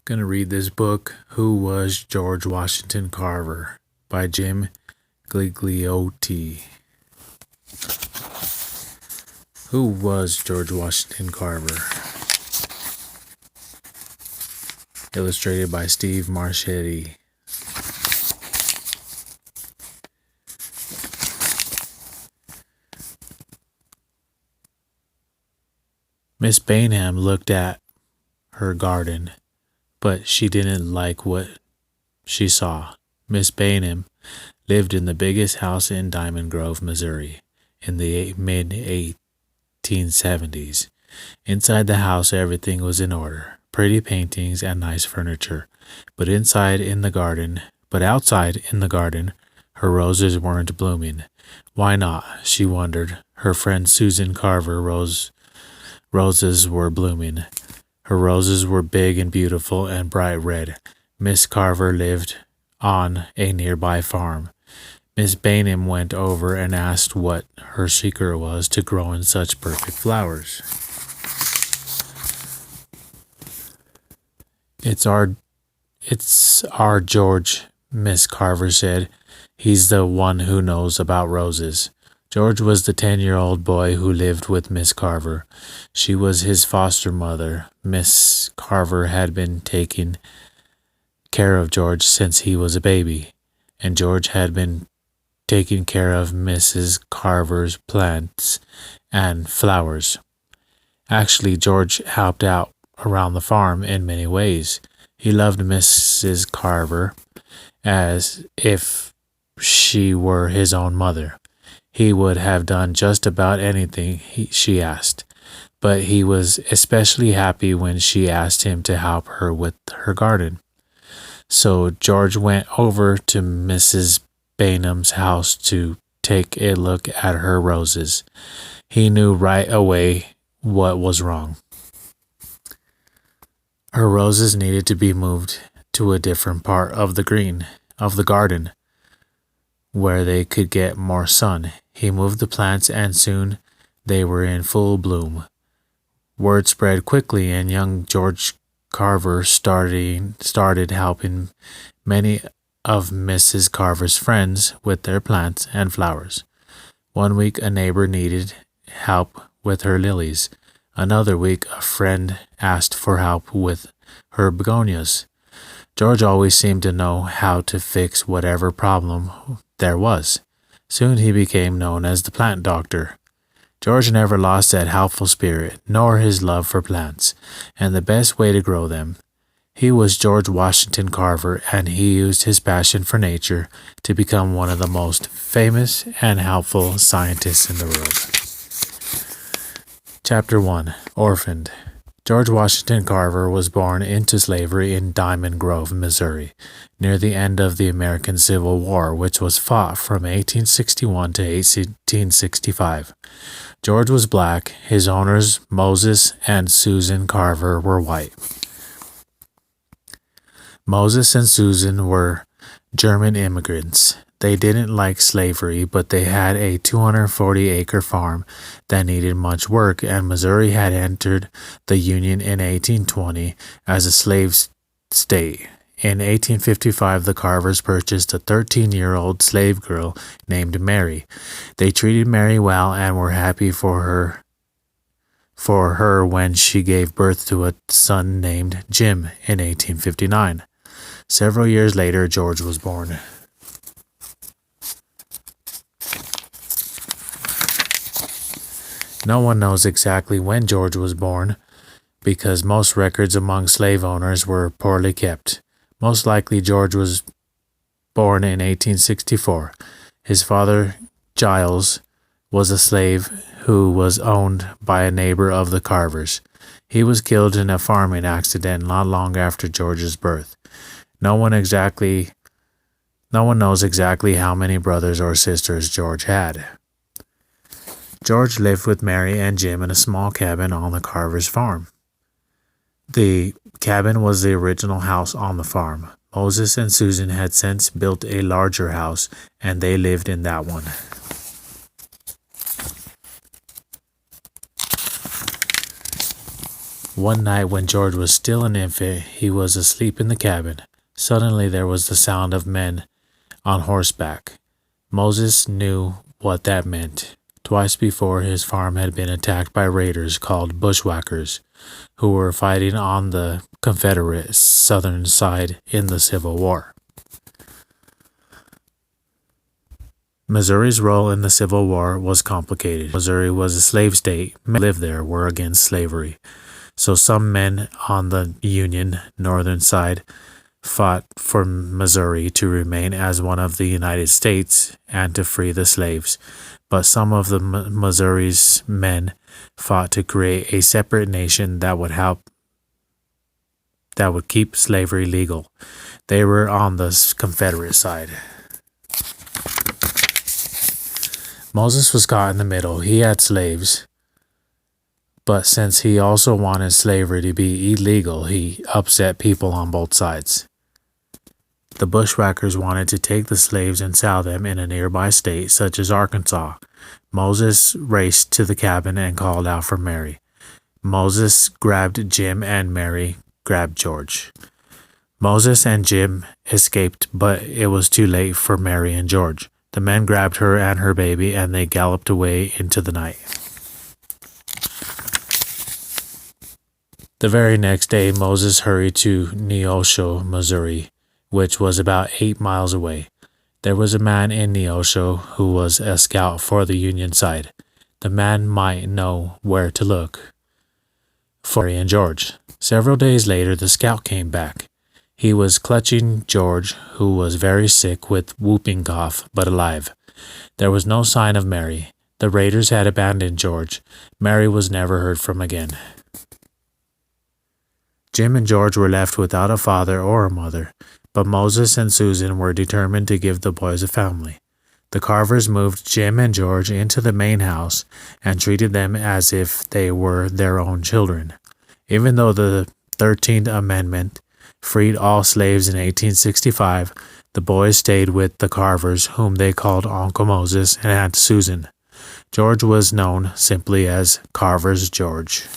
Going to read this book, Who Was George Washington Carver by Jim Gigliotti. Who was George Washington Carver? Illustrated by Steve Marchetti. Miss Bainham looked at her garden, but she didn't like what she saw. Miss Bainham lived in the biggest house in Diamond Grove, Missouri, in the mid-1870s. Inside the house, everything was in order, pretty paintings and nice furniture. But outside in the garden, her roses weren't blooming. Why not? She wondered. Her friend Susan Carver roses were blooming. Her roses were big and beautiful and bright red. Miss Carver lived on a nearby farm. Miss Bainham went over and asked what her secret was to growing such perfect flowers. It's our George, Miss Carver said. He's the one who knows about roses. George was the 10-year-old boy who lived with Miss Carver. She was his foster mother. Miss Carver had been taking care of George since he was a baby, and George had been taking care of Mrs. Carver's plants and flowers. Actually, George helped out around the farm in many ways. He loved Mrs. Carver as if she were his own mother. He would have done just about anything she asked, but he was especially happy when she asked him to help her with her garden. So George went over to Mrs. Bainham's house to take a look at her roses. He knew right away what was wrong. Her roses needed to be moved to a different part of the garden, where they could get more sun. He moved the plants and soon they were in full bloom. Word spread quickly and young George Carver started helping many of Mrs. Carver's friends with their plants and flowers. One week a neighbor needed help with her lilies. Another week a friend asked for help with her begonias. George always seemed to know how to fix whatever problem there was. Soon he became known as the plant doctor. George never lost that helpful spirit, nor his love for plants, and the best way to grow them. He was George Washington Carver, and he used his passion for nature to become one of the most famous and helpful scientists in the world. Chapter 1. Orphaned. George Washington Carver was born into slavery in Diamond Grove, Missouri, near the end of the American Civil War, which was fought from 1861 to 1865. George was black. His owners, Moses and Susan Carver, were white. Moses and Susan were German immigrants. They didn't like slavery, but they had a 240-acre farm that needed much work, and Missouri had entered the Union in 1820 as a slave state. In 1855, the Carvers purchased a 13-year-old slave girl named Mary. They treated Mary well and were happy for her when she gave birth to a son named Jim in 1859. Several years later, George was born. No one knows exactly when George was born, because most records among slave owners were poorly kept. Most likely George was born in 1864. His father, Giles, was a slave who was owned by a neighbor of the Carvers. He was killed in a farming accident not long after George's birth. No one knows exactly how many brothers or sisters George had. George lived with Mary and Jim in a small cabin on the Carver's farm. The cabin was the original house on the farm. Moses and Susan had since built a larger house, and they lived in that one. One night when George was still an infant, he was asleep in the cabin. Suddenly there was the sound of men on horseback. Moses knew what that meant. Twice before, his farm had been attacked by raiders called bushwhackers, who were fighting on the Confederate southern side in the Civil War. Missouri's role in the Civil War was complicated. Missouri was a slave state. Men who lived there were against slavery. So some men on the Union northern side fought for Missouri to remain as one of the United States and to free the slaves. But some of the Missouri's men fought to create a separate nation that would keep slavery legal. They were on the Confederate side. Moses was caught in the middle. He had slaves, but since he also wanted slavery to be illegal, he upset people on both sides. The bushwhackers wanted to take the slaves and sell them in a nearby state, such as Arkansas. Moses raced to the cabin and called out for Mary. Moses grabbed Jim and Mary grabbed George. Moses and Jim escaped, but it was too late for Mary and George. The men grabbed her and her baby, and they galloped away into the night. The very next day, Moses hurried to Neosho, Missouri, which was about 8 miles away. There was a man in Neosho who was a scout for the Union side. The man might know where to look for Mary and George. Several days later, the scout came back. He was clutching George, who was very sick with whooping cough, but alive. There was no sign of Mary. The raiders had abandoned George. Mary was never heard from again. Jim and George were left without a father or a mother, but Moses and Susan were determined to give the boys a family. The Carvers moved Jim and George into the main house and treated them as if they were their own children. Even though the 13th Amendment freed all slaves in 1865, the boys stayed with the Carvers, whom they called Uncle Moses and Aunt Susan. George was known simply as Carver's George.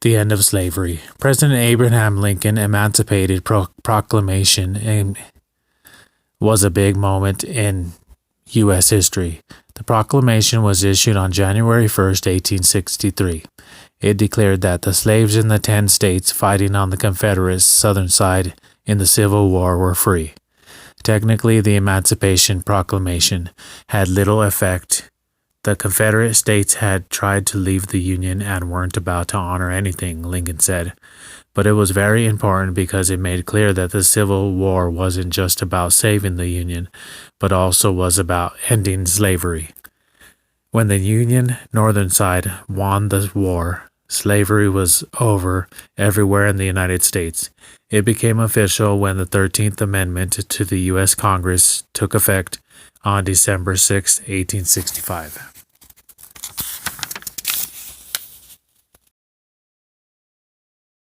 The end of slavery. President Abraham Lincoln Emancipated Proclamation was a big moment in U.S. history. The proclamation was issued on January 1st, 1863. It declared that the slaves in the 10 states fighting on the Confederate southern side in the Civil War were free. Technically, the Emancipation Proclamation had little effect. The Confederate states had tried to leave the Union and weren't about to honor anything, Lincoln said. But it was very important because it made clear that the Civil War wasn't just about saving the Union, but also was about ending slavery. When the Union northern side won the war, slavery was over everywhere in the United States. It became official when the 13th Amendment to the U.S. Congress took effect on December 6, 1865.